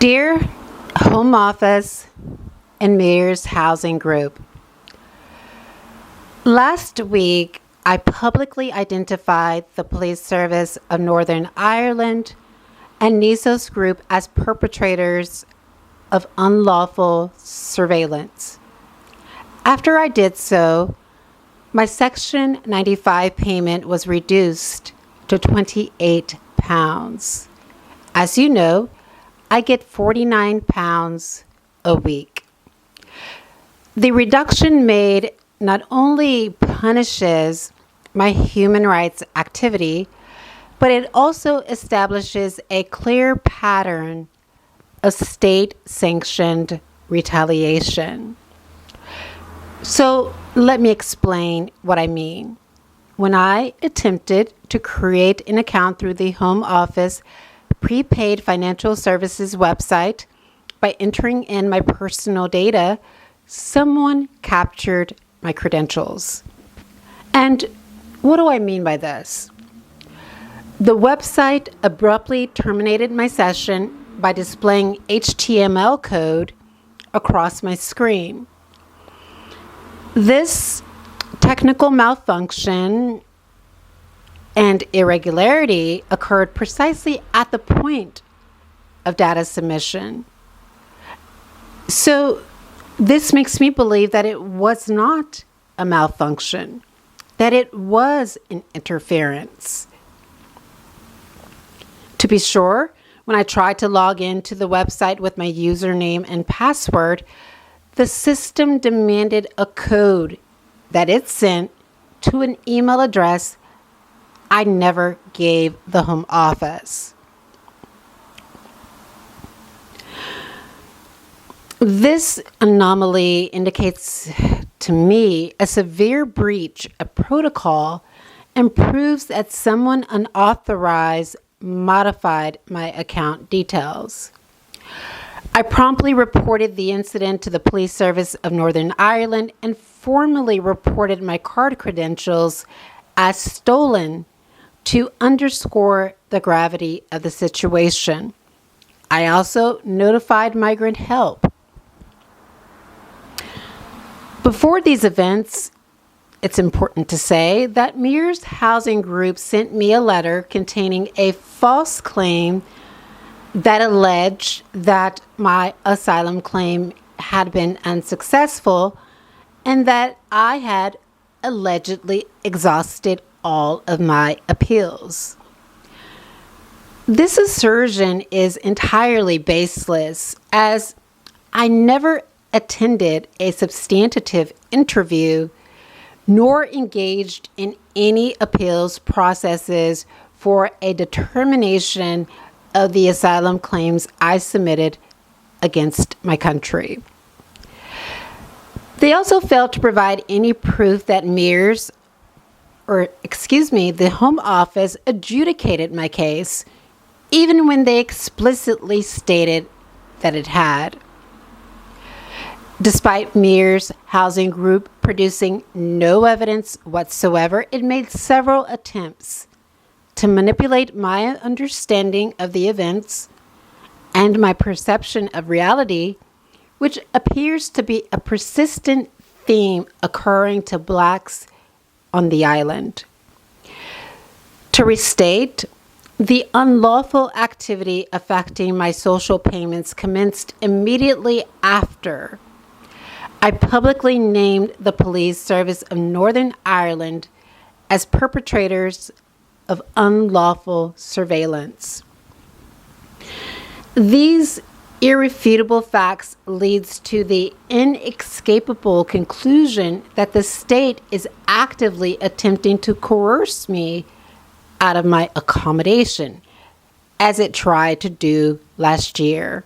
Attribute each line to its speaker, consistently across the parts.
Speaker 1: Dear Home Office and MEARS Housing Group, last week I publicly identified the Police Service of Northern Ireland and NISOS Group as perpetrators of unlawful surveillance. After I did so, my Section 95 payment was reduced to £28. As you know, I get £49 a week. The reduction made not only punishes my human rights activity, but it also establishes a clear pattern of state-sanctioned retaliation. So let me explain what I mean. When I attempted to create an account through the Home Office prepaid financial services website by entering in my personal data, someone captured my credentials. And what do I mean by this? The website abruptly terminated my session by displaying HTML code across my screen. This technical malfunction and irregularity occurred precisely at the point of data submission. So this makes me believe that it was not a malfunction, that it was an interference. To be sure, when I tried to log into the website with my username and password, the system demanded a code that it sent to an email address I never gave the Home Office. This anomaly indicates to me a severe breach of protocol and proves that someone unauthorized modified my account details. I promptly reported the incident to the Police Service of Northern Ireland and formally reported my card credentials as stolen to underscore the gravity of the situation. I also notified Migrant Help. Before these events, it's important to say that MEARS Housing Group sent me a letter containing a false claim that alleged that my asylum claim had been unsuccessful and that I had allegedly exhausted all of my appeals. This assertion is entirely baseless, as I never attended a substantive interview nor engaged in any appeals processes for a determination of the asylum claims I submitted against my country. They also failed to provide any proof that the Home Office adjudicated my case, even when they explicitly stated that it had. Despite MEARS Housing Group producing no evidence whatsoever, it made several attempts to manipulate my understanding of the events and my perception of reality, which appears to be a persistent theme occurring to Blacks on the island. To restate, the unlawful activity affecting my social payments commenced immediately after I publicly named the Police Service of Northern Ireland as perpetrators of unlawful surveillance. These irrefutable facts leads to the inescapable conclusion that the state is actively attempting to coerce me out of my accommodation, as it tried to do last year.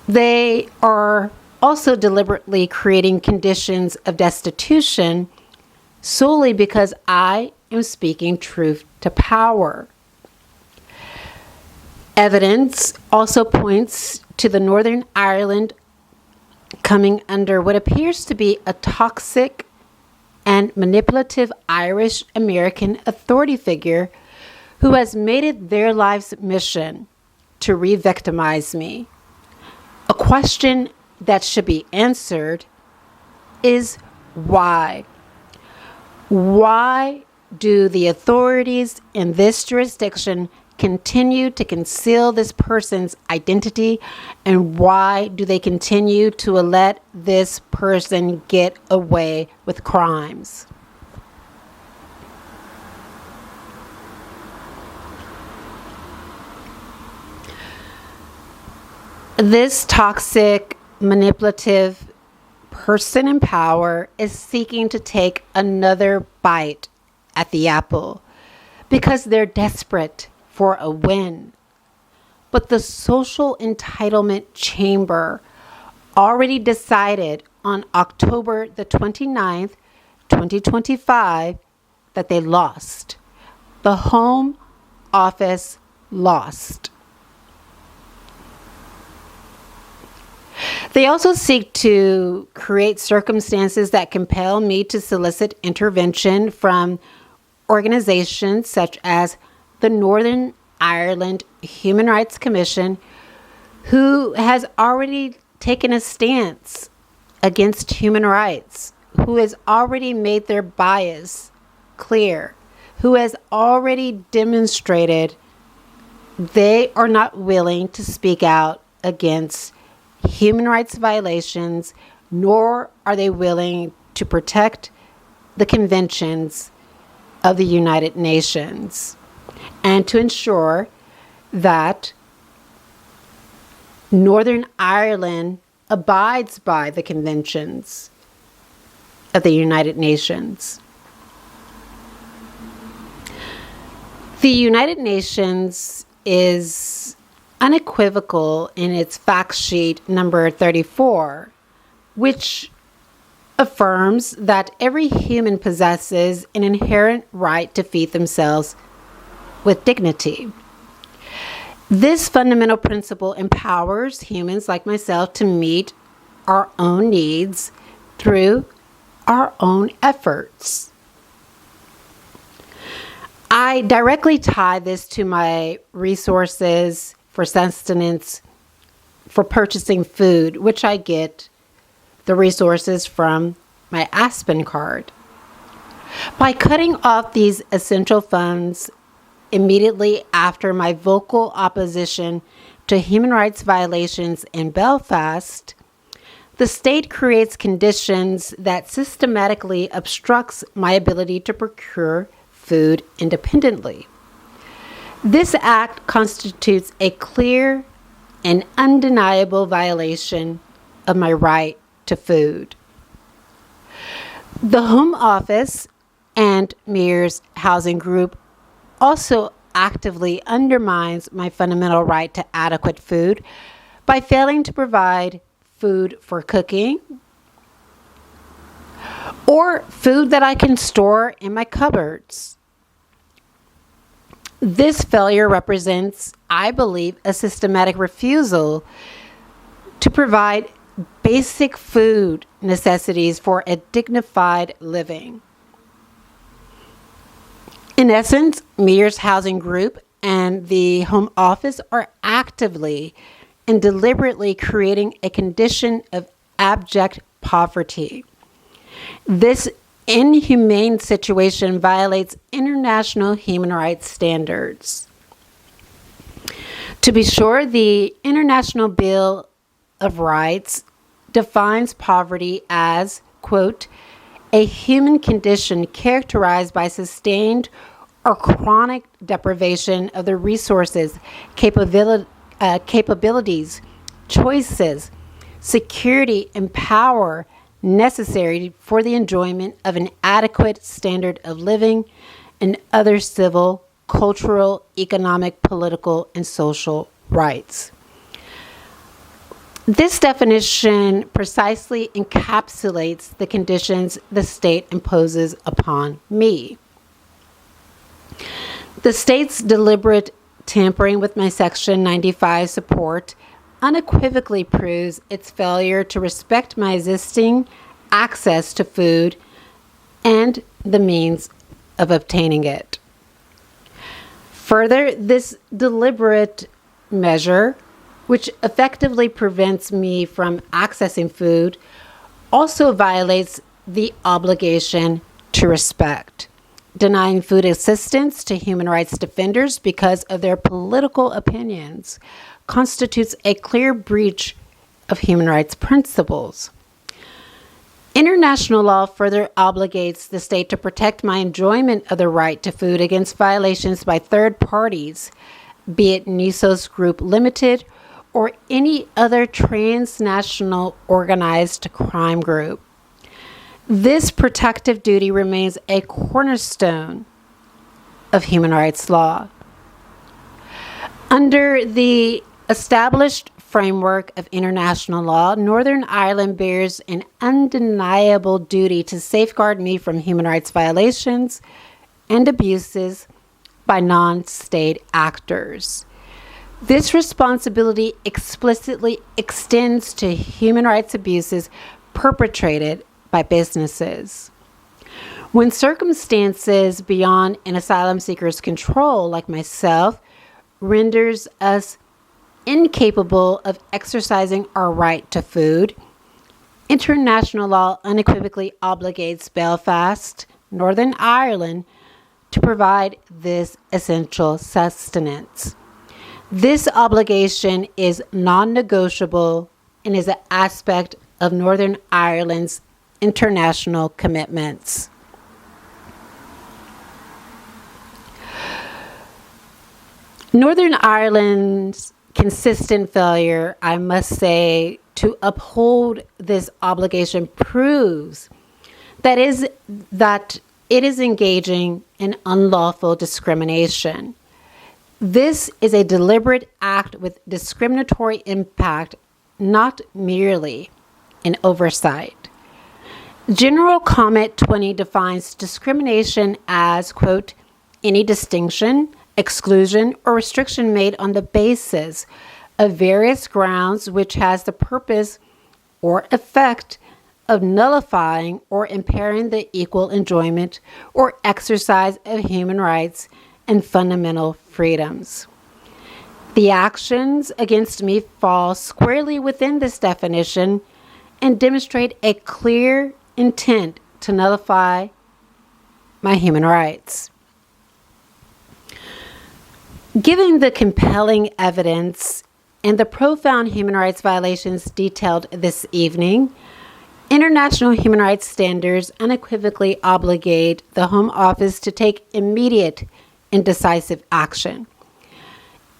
Speaker 1: They are also deliberately creating conditions of destitution solely because I am speaking truth to power. Evidence also points to the Northern Ireland coming under what appears to be a toxic and manipulative Irish American authority figure who has made it their life's mission to re-victimize me. A question that should be answered is why? Why do the authorities in this jurisdiction continue to conceal this person's identity, and why do they continue to let this person get away with crimes? This toxic, manipulative person in power is seeking to take another bite at the apple because they're desperate for a win. But the social entitlement chamber already decided on October the 29th, 2025, that they lost. The Home Office lost. They also seek to create circumstances that compel me to solicit intervention from organizations such as the Northern Ireland Human Rights Commission, who has already taken a stance against human rights, who has already made their bias clear, who has already demonstrated they are not willing to speak out against human rights violations, nor are they willing to protect the conventions of the United Nations and to ensure that Northern Ireland abides by the conventions of the United Nations. The United Nations is unequivocal in its fact sheet number 34, which affirms that every human possesses an inherent right to feed themselves with dignity. This fundamental principle empowers humans like myself to meet our own needs through our own efforts. I directly tie this to my resources for sustenance, for purchasing food, which I get the resources from my Aspen card. By cutting off these essential funds immediately after my vocal opposition to human rights violations in Belfast, the state creates conditions that systematically obstructs my ability to procure food independently. This act constitutes a clear and undeniable violation of my right to food. The Home Office and MEARS housing group also actively undermines my fundamental right to adequate food by failing to provide food for cooking or food that I can store in my cupboards. This failure represents, I believe, a systematic refusal to provide basic food necessities for a dignified living. In essence, MEARS Housing Group and the Home Office are actively and deliberately creating a condition of abject poverty. This inhumane situation violates international human rights standards. To be sure, the International Bill of Rights defines poverty as, quote, a human condition characterized by sustained or chronic deprivation of the resources, capabilities, choices, security, and power necessary for the enjoyment of an adequate standard of living and other civil, cultural, economic, political, and social rights. This definition precisely encapsulates the conditions the state imposes upon me. The state's deliberate tampering with my Section 95 support unequivocally proves its failure to respect my existing access to food and the means of obtaining it. Further, this deliberate measure, which effectively prevents me from accessing food, also violates the obligation to respect. Denying food assistance to human rights defenders because of their political opinions constitutes a clear breach of human rights principles. International law further obligates the state to protect my enjoyment of the right to food against violations by third parties, be it Nisos Group Limited or any other transnational organized crime group. This protective duty remains a cornerstone of human rights law. Under the established framework of international law, Northern Ireland bears an undeniable duty to safeguard me from human rights violations and abuses by non-state actors. This responsibility explicitly extends to human rights abuses perpetrated by businesses. When circumstances beyond an asylum seeker's control, like myself, renders us incapable of exercising our right to food, international law unequivocally obligates Belfast, Northern Ireland, to provide this essential sustenance. This obligation is non-negotiable and is an aspect of Northern Ireland's international commitments. Northern Ireland's consistent failure, I must say, to uphold this obligation proves that it is engaging in unlawful discrimination. This is a deliberate act with discriminatory impact, not merely an oversight. General Comment 20 defines discrimination as, quote, any distinction, exclusion, or restriction made on the basis of various grounds which has the purpose or effect of nullifying or impairing the equal enjoyment or exercise of human rights and fundamental freedoms. The actions against me fall squarely within this definition and demonstrate a clear intent to nullify my human rights. Given the compelling evidence and the profound human rights violations detailed this evening, international human rights standards unequivocally obligate the Home Office to take immediate and decisive action.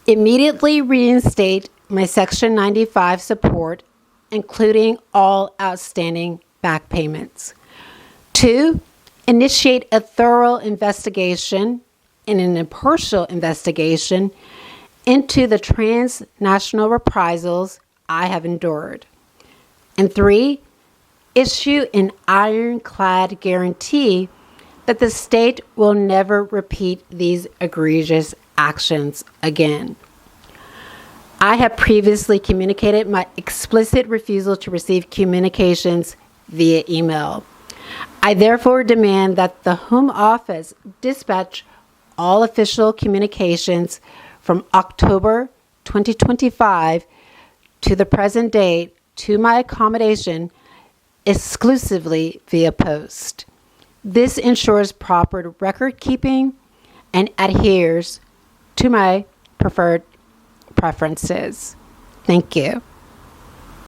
Speaker 1: Immediately reinstate my Section 95 support, including all outstanding back payments. 2, initiate a thorough investigation and an impartial investigation into the transnational reprisals I have endured. And 3, issue an ironclad guarantee that the state will never repeat these egregious actions again. I have previously communicated my explicit refusal to receive communications via email. I therefore demand that the Home Office dispatch all official communications from October 2025 to the present date to my accommodation exclusively via post. This ensures proper record keeping and adheres to my preferred preferences. Thank you.